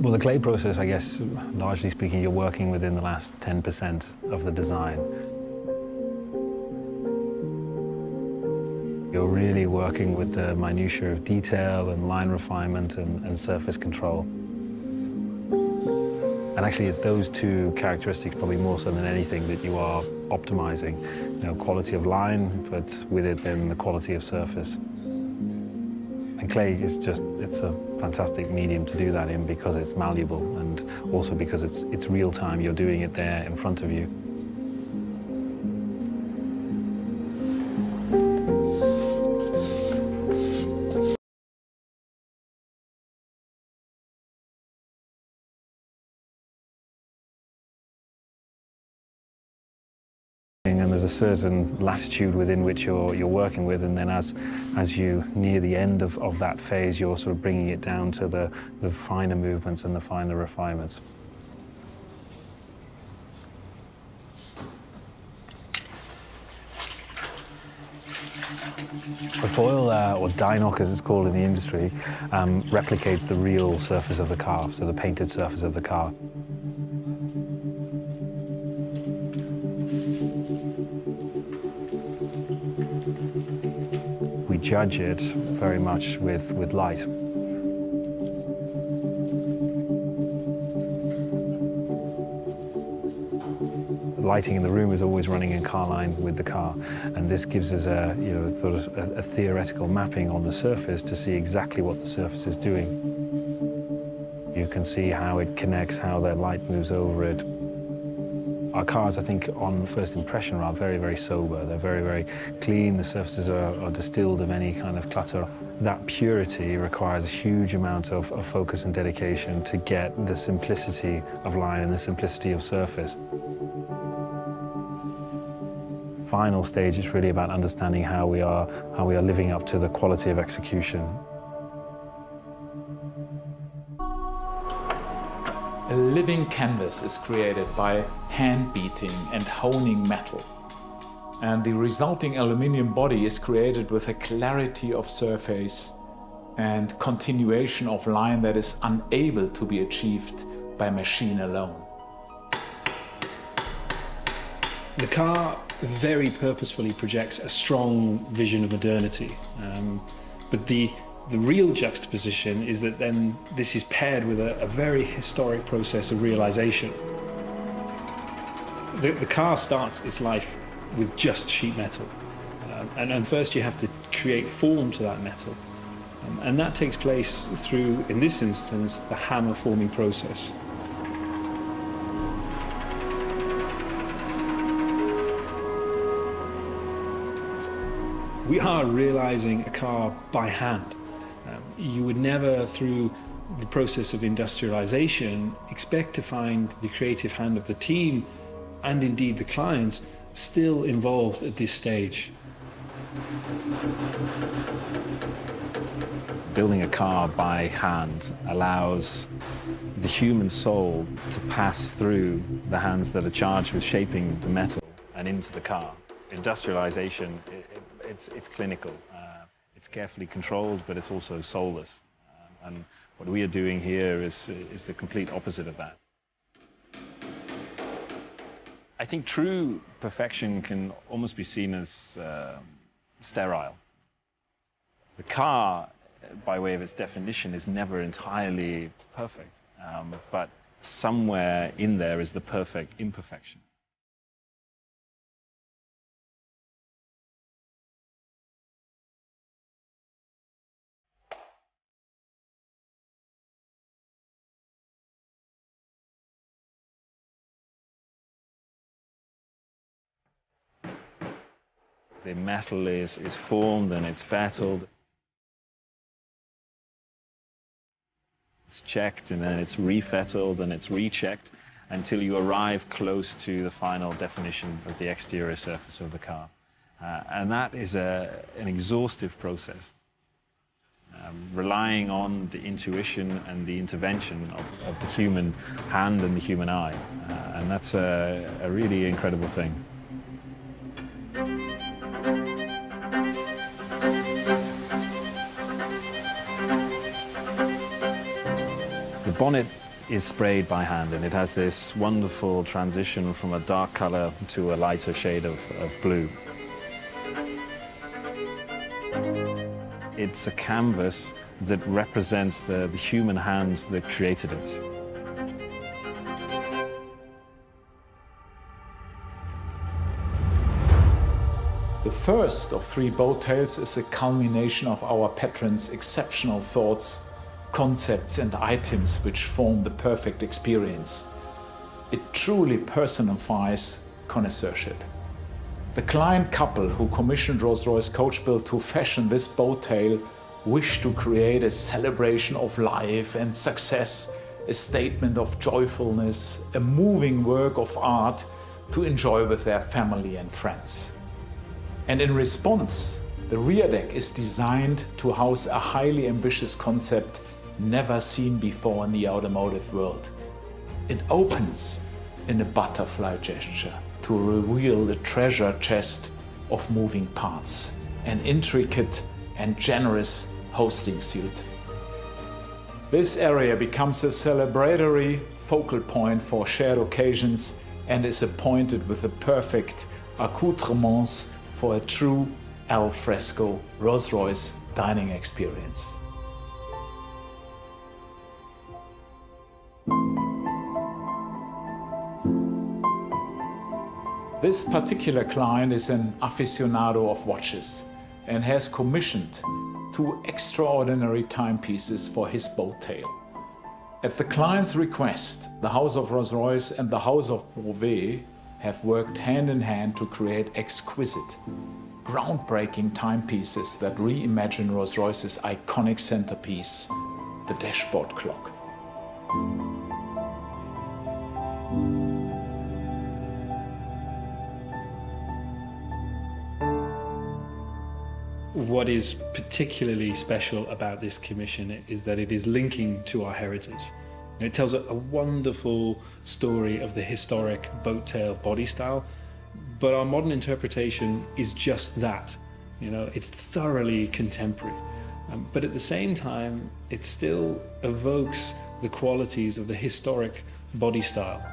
Well, the clay process, I guess, largely speaking, you're working within the last 10% of the design. You're really working with the minutiae of detail and line refinement and surface control. And actually, it's those two characteristics, probably more so than anything, that you are optimizing. You know, quality of line, but with it then the quality of surface. And clay is just, it's a fantastic medium to do that in because it's malleable and also because it's real time. You're doing it there in front of you. And there's a certain latitude within which you're working with, and then as you near the end of that phase, you're sort of bringing it down to the finer movements and the finer refinements. The foil, or die knock as it's called in the industry, replicates the real surface of the car, so the painted surface of the car. We judge it very much with light. The lighting in the room is always running in car line with the car, and this gives us a, you know, sort of a theoretical mapping on the surface to see exactly what the surface is doing. You can see how it connects, how the light moves over it. Our cars, I think, on first impression, are very, very sober. They're very, very clean. The surfaces are distilled of any kind of clutter. That purity requires a huge amount of focus and dedication to get the simplicity of line and the simplicity of surface. Final stage is really about understanding how we are living up to the quality of execution. A living canvas is created by hand beating and honing metal. And the resulting aluminium body is created with a clarity of surface and continuation of line that is unable to be achieved by machine alone. The car very purposefully projects a strong vision of modernity, but the real juxtaposition is that then this is paired with a very historic process of realization. The car starts its life with just sheet metal, and first you have to create form to that metal, and that takes place through, in this instance, the hammer forming process. We are realizing a car by hand. You would never, through the process of industrialization, expect to find the creative hand of the team, and indeed the clients, still involved at this stage. Building a car by hand allows the human soul to pass through the hands that are charged with shaping the metal and into the car. Industrialization, it's clinical. It's carefully controlled, but it's also soulless. And what we are doing here is the complete opposite of that. I think true perfection can almost be seen as sterile. The car, by way of its definition, is never entirely perfect, but somewhere in there is the perfect imperfection. The metal is formed and it's fettled. It's checked and then it's refettled and it's rechecked until you arrive close to the final definition of the exterior surface of the car. And that is an exhaustive process, relying on the intuition and the intervention of the human hand and the human eye. And that's a really incredible thing. The bonnet is sprayed by hand, and it has this wonderful transition from a dark color to a lighter shade of blue. It's a canvas that represents the human hand that created it. The first of 3 boat tails is a culmination of our patrons' exceptional thoughts, concepts and items which form the perfect experience. It truly personifies connoisseurship. The client couple who commissioned Rolls-Royce Coachbuild to fashion this boat tail wished to create a celebration of life and success, a statement of joyfulness, a moving work of art to enjoy with their family and friends. And in response, the rear deck is designed to house a highly ambitious concept never seen before in the automotive world. It opens in a butterfly gesture to reveal the treasure chest of moving parts, an intricate and generous hosting suite. This area becomes a celebratory focal point for shared occasions and is appointed with the perfect accoutrements for a true al fresco Rolls-Royce dining experience. This particular client is an aficionado of watches and has commissioned 2 extraordinary timepieces for his boat tail. At the client's request, the House of Rolls-Royce and the House of Beauvais have worked hand in hand to create exquisite, groundbreaking timepieces that reimagine Rolls-Royce's iconic centerpiece, the dashboard clock. What is particularly special about this commission is that it is linking to our heritage. And it tells a wonderful story of the historic boat tail body style, but our modern interpretation is just that. You know, it's thoroughly contemporary, but at the same time, it still evokes the qualities of the historic body style.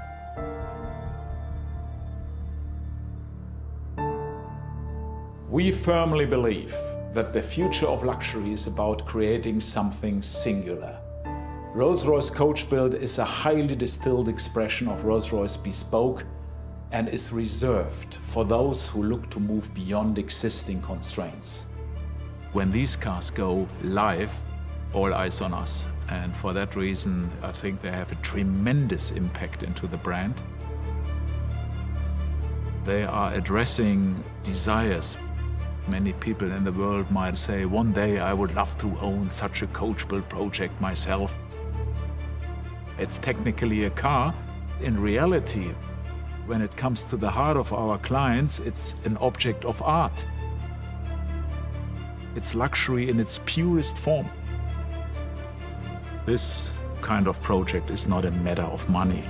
We firmly believe that the future of luxury is about creating something singular. Rolls-Royce Coachbuild is a highly distilled expression of Rolls-Royce bespoke and is reserved for those who look to move beyond existing constraints. When these cars go live, all eyes on us. And for that reason, I think they have a tremendous impact into the brand. They are addressing desires. Many people in the world might say, one day I would love to own such a Coachbuild project myself. It's technically a car. In reality, when it comes to the heart of our clients, it's an object of art. It's luxury in its purest form. This kind of project is not a matter of money.